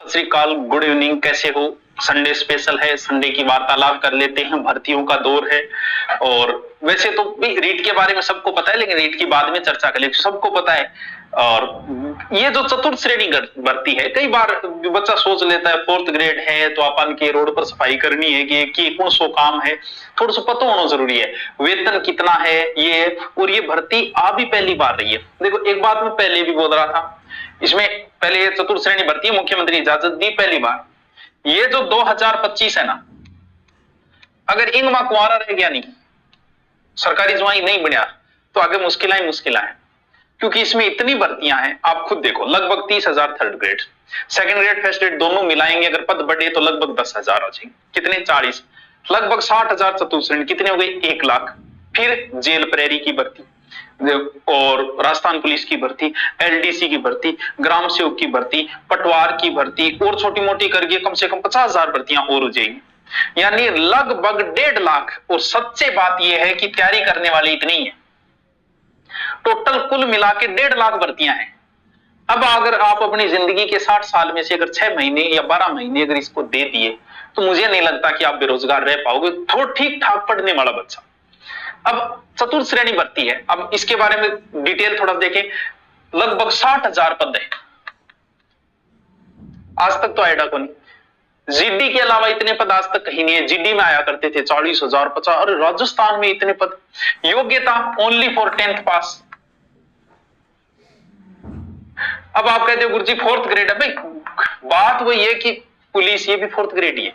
सत श्री अकाल, good evening, कैसे हो? संडे स्पेशल है, संडे की वार्तालाप कर लेते हैं, भर्तियों का दौर है। और वैसे तो रीट के बारे में सबको पता है, लेकिन रीट की बाद में चर्चा कर लेते, सबको पता है। और ये जो चतुर्थ श्रेणी भर्ती है, कई बार बच्चा सोच लेता है फोर्थ ग्रेड है तो अपन के रोड पर सफाई करनी है कि कौन सो काम है, थोड़ा सा पता होना जरूरी है, वेतन कितना है ये। और ये भर्ती आ भी पहली बार रही है। देखो, एक बात मैं पहले भी बोल रहा था, इसमें पहले ये चतुर्थ श्रेणी भर्ती मुख्यमंत्री इजाजत दी पहली बार। ये जो 2025 है ना, अगर इन मां कुआरा रह गया नहीं, सरकारी जवाई नहीं बनया, तो आगे मुश्किलें है। क्योंकि इसमें इतनी भर्तियां हैं, आप खुद देखो, लगभग 30,000 third grade, second grade first grade दोनों मिलाएंगे, अगर पद बढ़े तो लगभग 10,000 हो जाएंगे। कितने? 40, लगभग 60,000 चतुर्थ श्रेणी, कितने हो गए? 1 लाख। फिर जेल प्रहरी की भर्ती और राजस्थान पुलिस की भर्ती, एलडीसी की भर्ती, ग्राम सेवक की भर्ती, पटवार की भर्ती, और छोटी मोटी करके कम से कम 50,000 भर्तियां और हो जाएंगी। यानी लगभग 1.5 लाख। और सच्चे बात यह है कि तैयारी करने वाले इतनी है, टोटल कुल मिला के 1.5 लाख भर्तियां हैं। अब अगर आप अपनी जिंदगी के 60 साल में से अगर 6 महीने या 12 महीने अगर इसको दे दिए, तो मुझे नहीं लगता कि आप बेरोजगार रह पाओगे, थोड़ा ठीक ठाक पढ़ने वाला बच्चा। अब चतुर्थ श्रेणी भर्ती है, अब इसके बारे में डिटेल थोड़ा देखें। लगभग 60,000 पद है, आज तक तो आइडा को नहीं। जीडी के अलावा इतने पद आज तक कहीं नहीं है। जीडी में आया करते थे 40,000, 50, और राजस्थान में इतने पद। योग्यता ओनली फॉर 10th पास। अब आप कहते हो गुरुजी फोर्थ ग्रेड है, भाई बात वही है कि पुलिस ये भी फोर्थ ग्रेड ही है,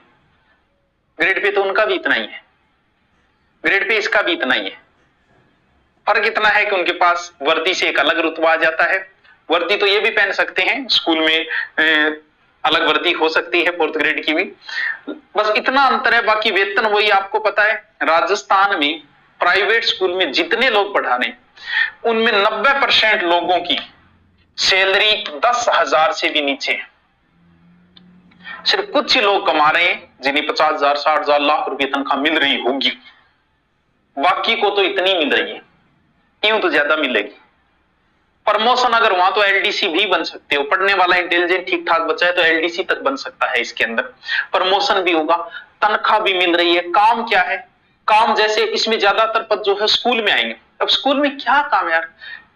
ग्रेड पे तो उनका भी इतना ही है, ग्रेड पे इसका भी इतना ही है। फर्क इतना है कि उनके पास वर्दी से एक अलग रुतबा आ जाता है। वर्दी तो ये भी पहन सकते हैं, स्कूल में अलग वर्दी हो सकती है फोर्थ ग्रेड की भी, बस इतना अंतर है। बाकी वेतन वही आपको पता है। राजस्थान में प्राइवेट स्कूल में जितने लोग पढ़ा रहे हैं उनमें 90% लोगों की सैलरी 10,000 से भी नीचे है। सिर्फ कुछ ही लोग कमा रहे हैं जिन्हें 50,000, 60,000, लाख रुपए तनख्वाह मिल रही होगी, बाकी को तो इतनी मिल रही है, यूं तो ज्यादा मिलेगी। प्रमोशन अगर वहां तो एलडीसी भी बन सकते हो, पढ़ने वाला इंटेलिजेंट ठीक ठाक बच्चा है तो एलडीसी तक बन सकता है, इसके अंदर प्रमोशन भी होगा, तनख्वाह भी मिल रही है। काम क्या है? काम जैसे इसमें ज्यादातर पद जो है स्कूल में आएंगे। अब स्कूल में क्या काम है यार?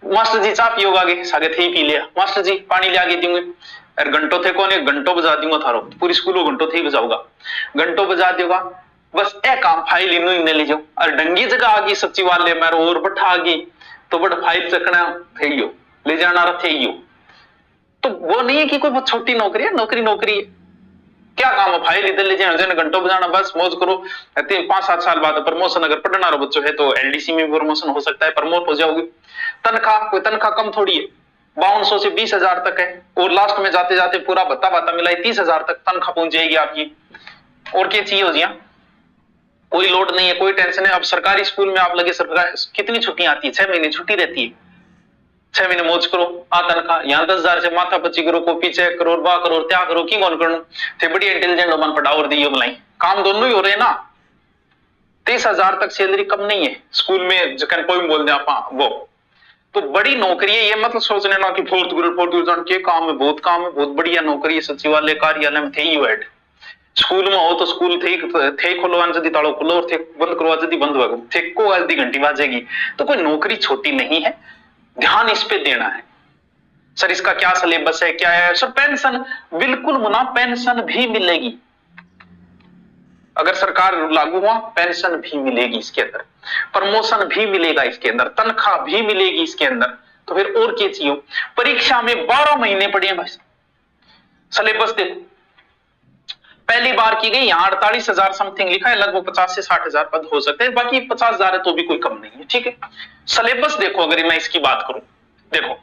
मास्टर जी चाह पियोगा आगे, सागे थे ही पी लिया, मास्टर जी पानी ले आगे दूंगे, यार घंटों थे कौन, घंटों बजा दूंगा थारो, पूरी स्कूल घंटों थे ही बजाऊंगा, घंटों बजा देगा, बस ए काम फाइल इनू इन्हें ले जाओ। और डंगी जगह आ गई सचिवालय में और बैठा आ गई तो बड़ा फाइल चकना थे ही हो, ले जाना थे ही हो। तो वो नहीं है कि कोई बहुत छोटी नौकरी है, नौकरी है। क्या काम है? फाइल इधर ले जाना, घंटों बजाना, बस मौज करो। 5-7 साल बाद प्रमोशन, अगर पढ़ना रहो बच्चों है तो एलडीसी में प्रमोशन हो सकता है, प्रमोट हो जाओगे। तनख्वाह, कोई तनख्वाह कम थोड़ी है, 5200 से 20,000 तक है, और लास्ट में जाते जाते पूरा भत्ता मिला 30,000 तक तनख्वाह पहुंच जाएगी आपकी। और क्या चाहिए हो जिया? कोई लोड नहीं है, कोई टेंशन है। अब सरकारी स्कूल में आप लगे, सरकार कितनी छुट्टियां आती है? 6 महीने छुट्टी रहती है, 6 महीने मौज करो, आ तनख्वाह। यहाँ 10,000 से माथा पच्ची करो, कॉपी चेक करो, बा करो, त्या करो, की कौन करो थे बड़ी इंटेलिजेंट हो, मन पढ़ाओ और दियो मलाई, काम दोनों ही हो रहे हैं ना। 30,000 तक सैलरी कम नहीं है स्कूल में, जखन कोई बोल दे आप वो तो बड़ी नौकरी है। ये मतलब सोचने ना कि फोर्थ ग्रेड के काम है, बहुत काम है, बहुत बढ़िया नौकरी है। सचिवालय कार्यालय में थे ही हेड, स्कूल में हो तो स्कूल थे खोलो जदी तालो खुलो, और थे बंद करवा जदी बंद होगा, थे को आधी घंटी बाजेगी। तो कोई नौकरी छोटी नहीं है, ध्यान इस पे देना है। सर इसका क्या सिलेबस है, क्या है? सर पेंशन बिल्कुल मुना, पेंशन भी मिलेगी, अगर सरकार लागू हुआ पेंशन भी मिलेगी इसके अंदर, प्रमोशन भी मिलेगा इसके अंदर, तनख्वाह भी मिलेगी इसके अंदर। तो फिर और क्या चाहिए? परीक्षा में 12 महीने पढ़े हैं भाई। सिलेबस देखो, पहली बार की गई, यहां 48,000 समथिंग लिखा है, लगभग 50 से 60,000 पद हो सकते हैं, बाकी 50,000 है तो भी कोई कम नहीं है, ठीक है। सिलेबस देखो, अगर मैं इसकी बात करूं, देखो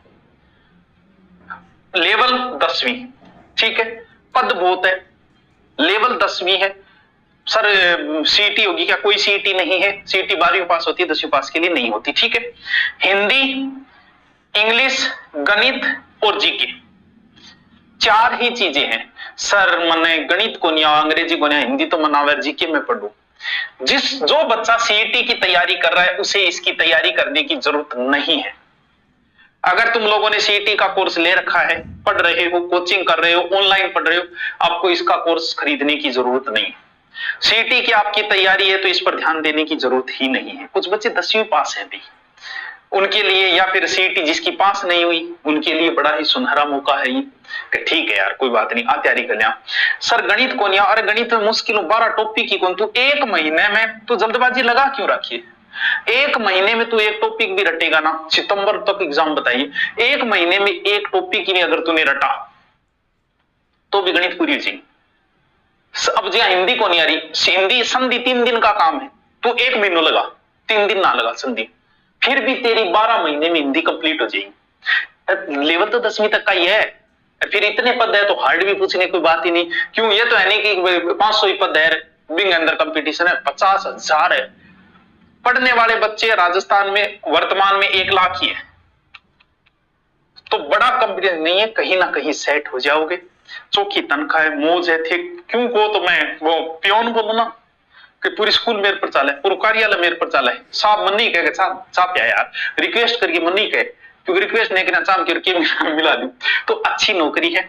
लेवल 10वीं, ठीक है, पद बहुत है, लेवल 10वीं है। सर सीईटी होगी क्या? कोई सीईटी नहीं है, सीईटी 12वीं पास होती है, 10वीं पास के लिए नहीं होती, ठीक है। हिंदी, इंग्लिश, गणित और जीके, 4 ही चीजें हैं। सर मने गणित को नहीं, अंग्रेजी को नहीं, हिंदी तो मनावे, जीके में पढ़ू। जो बच्चा सीईटी की तैयारी कर रहा है उसे इसकी तैयारी करने की जरूरत नहीं है। अगर तुम लोगों ने सीईटी का कोर्स ले रखा है, पढ़ रहे हो, कोचिंग कर रहे हो, ऑनलाइन पढ़ रहे हो, आपको इसका कोर्स खरीदने की जरूरत नहीं है। सीईटी की आपकी तैयारी है तो इस पर ध्यान देने की जरूरत ही नहीं है। कुछ बच्चे 10वीं पास हैं भी, उनके लिए, या फिर सीईटी जिसकी पास नहीं हुई उनके लिए बड़ा ही सुनहरा मौका है ये कि ठीक है यार कोई बात नहीं, आ तैयारी कर लिया। सर गणित कौन या, अरे गणित में मुश्किल 12 टॉपिक की कौन, तू एक महीने में तू जल्दबाजी लगा क्यों रखी है? एक महीने में तू एक टॉपिक भी रटेगा ना, सितंबर तक एग्जाम बताइए, एक महीने में एक टॉपिक ही नहीं अगर तूने रटा तो भी गणित पूरी हो जाएगी। अब जहां हिंदी को नहीं आ रही, हिंदी संधि 3 दिन का काम है, तू 1 महीना लगा, 3 दिन ना लगा संधि, फिर भी तेरी 12 महीने में हिंदी कंप्लीट हो जाएगी। लेवल तो 10वीं तक का ही है, फिर इतने पद है तो हार्ड भी पूछने कोई बात ही नहीं। क्यों, ये तो है नहीं कि 500 ही पद है, बिंग अंदर कंपटीशन है 50,000 है। पढ़ने वाले बच्चे राजस्थान में वर्तमान में 1 लाख ही है, तो बड़ा कंपटीशन नहीं है, कहीं ना कहीं सेट हो जाओगे। चौकी तनख्वाह है, मौज है, ठीक क्यों को तो मैं वो पियोन बोलू ना कि पूरी स्कूल मेरे पर चाले, पूरा कार्यालय मेरे पर चाले, साहब मन नहीं कहे साहब क्या यार रिक्वेस्ट करके मन नहीं कहे, क्योंकि रिक्वेस्ट नहीं करना चाह करके मिला दी। तो अच्छी नौकरी है,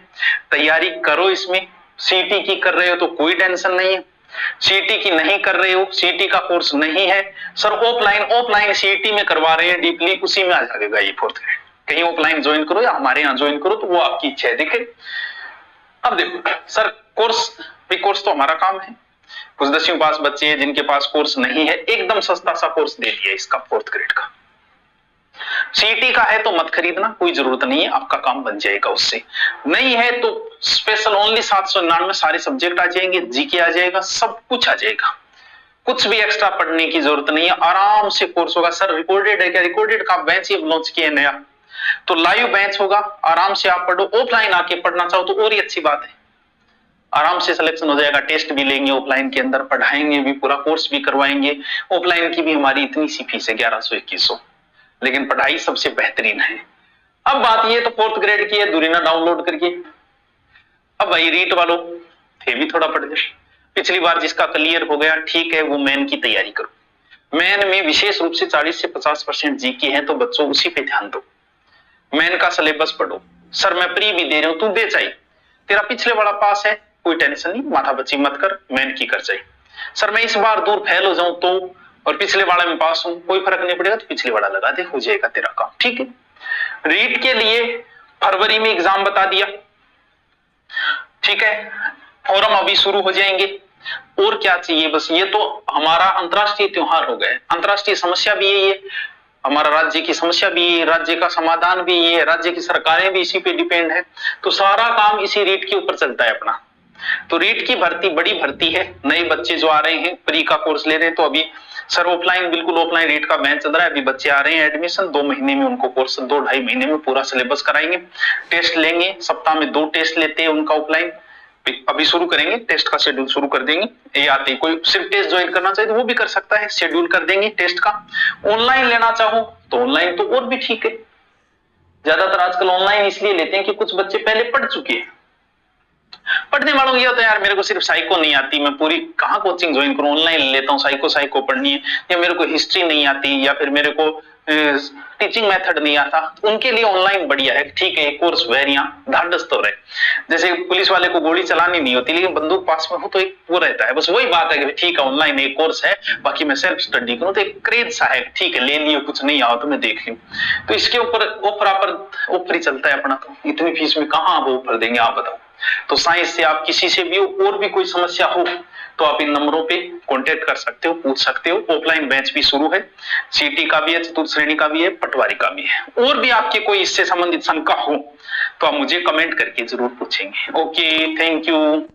तैयारी करो इसमें। सीईटी की कर रहे हो तो कोई टेंशन नहीं है, सीईटी की नहीं कर रहे हो, सीईटी का कोर्स नहीं है, सर ऑफलाइन सीईटी में करवा रहे हैं डीपली, उसी में आ जाएगा ये 4th ग्रेड। कहीं ऑफलाइन ज्वाइन करो या हमारे यहाँ ज्वाइन करो, तो वो आपकी इच्छा है। देखे अब देखो सर, कोर्स तो हमारा काम है। कुछ 10वीं पास बच्चे हैं जिनके पास कोर्स नहीं है, एकदम सस्ता सा कोर्स दे दिया इसका 4th ग्रेड का। सीईटी का है तो मत खरीदना, कोई जरूरत नहीं है, आपका काम बन जाएगा उससे। नहीं है तो स्पेशल ओनली 799 सारे सब्जेक्ट आ जाएंगे, जीके आ जाएगा, सब कुछ आ जाएगा, कुछ भी एक्स्ट्रा पढ़ने की जरूरत नहीं है, आराम से कोर्स होगा। सर रिकॉर्डेड है क्या? रिकॉर्डेड का बैच ही लॉन्च किया नया, तो लाइव बैच होगा, आराम से आप पढ़ो। ऑफलाइन आके पढ़ना चाहो तो और ही अच्छी बात है, आराम से सिलेक्शन हो जाएगा, टेस्ट भी लेंगे ऑफलाइन के अंदर, पढ़ाएंगे भी, पूरा कोर्स भी करवाएंगे। ऑफलाइन की भी हमारी इतनी सी फीस है 1100-2100, लेकिन पढ़ाई सबसे बेहतरीन है। अब बात ये तो 4th ग्रेड की है, दूरीना डाउनलोड करके। अब भाई रीट वालों थे भी थोड़ा पढ़ जाए, पिछली बार जिसका क्लियर हो गया ठीक है, वो मेन की तैयारी करो। मेन में विशेष रूप से 40 से 50% जीके है, तो बच्चों उसी पे ध्यान दो, मेन का सिलेबस पढ़ो। सर मैं प्री भी दे रहा हूं, तू दे चाहिए, तेरा पिछले वाला पास है, कोई टेंशन नहीं, माथा बच्ची मत कर, मेन की कर चाहिए। सर मैं इस बार दूर फेल हो जाऊं तो, और पिछले वाला में पास हूं, कोई फर्क नहीं पड़ेगा, तो पिछले वाला लगा दे, हो जाएगा तेरा काम, ठीक है। रीट के लिए फरवरी में एग्जाम बता दिया, ठीक है, फॉरम अभी शुरू हो जाएंगे। और क्या चाहिए, बस ये तो हमारा अंतरराष्ट्रीय त्योहार हो गए, अंतरराष्ट्रीय समस्या भी यही है, हमारा राज्य की समस्या भी ये, राज्य का समाधान भी ये, राज्य की सरकारें भी इसी पे डिपेंड है, तो सारा काम इसी रीट के ऊपर चलता है अपना। तो रीट की भर्ती बड़ी भर्ती है, नए बच्चे जो आ रहे हैं प्री का कोर्स ले रहे हैं, तो अभी सर ऑफलाइन, बिल्कुल ऑफलाइन रीट का बैच चल रहा है, अभी बच्चे आ रहे हैं एडमिशन, 2 महीने में उनको कोर्स, 2-2.5 महीने में पूरा सिलेबस कराएंगे, टेस्ट लेंगे, सप्ताह में 2 टेस्ट लेते हैं उनका ऑफलाइन, अभी शुरू करेंगे, टेस्ट का शेड्यूल शुरू कर देंगे। ये आते कोई सिर्फ टेस्ट ज्वाइन करना चाहे तो वो भी कर सकता है, शेड्यूल कर देंगे टेस्ट का। ऑनलाइन लेना चाहो तो ऑनलाइन तो और भी ठीक है, ज्यादातर आजकल ऑनलाइन इसलिए लेते हैं कि कुछ बच्चे पहले पढ़ चुके हैं। पढ़ने वालों ये होता है यार मेरे को सिर्फ साइको नहीं आती, मैं पूरी कहाँ कोचिंग ज्वाइन करूं, ऑनलाइन लेता हूँ, साइको पढ़नी है, या मेरे को हिस्ट्री नहीं आती, या फिर मेरे को टीचिंग मेथड नहीं आता, उनके लिए ऑनलाइन बढ़िया है, ठीक है, कोर्स वेरियां ढांढस तो रहे। जैसे पुलिस वाले को गोली चलानी नहीं होती लेकिन बंदूक पास में हो तो एक वो रहता है, बस वही बात है कि ठीक है ऑनलाइन एक कोर्स है, बाकी मैं सेल्फ स्टडी करूं तो एक क्रेज सा है, ठीक है ले लियो, कुछ नहीं आओ तो मैं देख लूं। तो इसके ऊपर ऊपर ही चलता है अपना, तो इतनी फीस में कहाँ आप ऑफर देंगे आप बताओ। तो साइंस से आप किसी से भी और भी कोई समस्या हो तो आप इन नंबरों पे कांटेक्ट कर सकते हो, पूछ सकते हो। ऑफलाइन बैच भी शुरू है, सीटी का भी है, चतुर्थ श्रेणी का भी है, पटवारी का भी है। और भी आपके कोई इससे संबंधित शंका हो तो आप मुझे कमेंट करके जरूर पूछेंगे। Okay, thank you.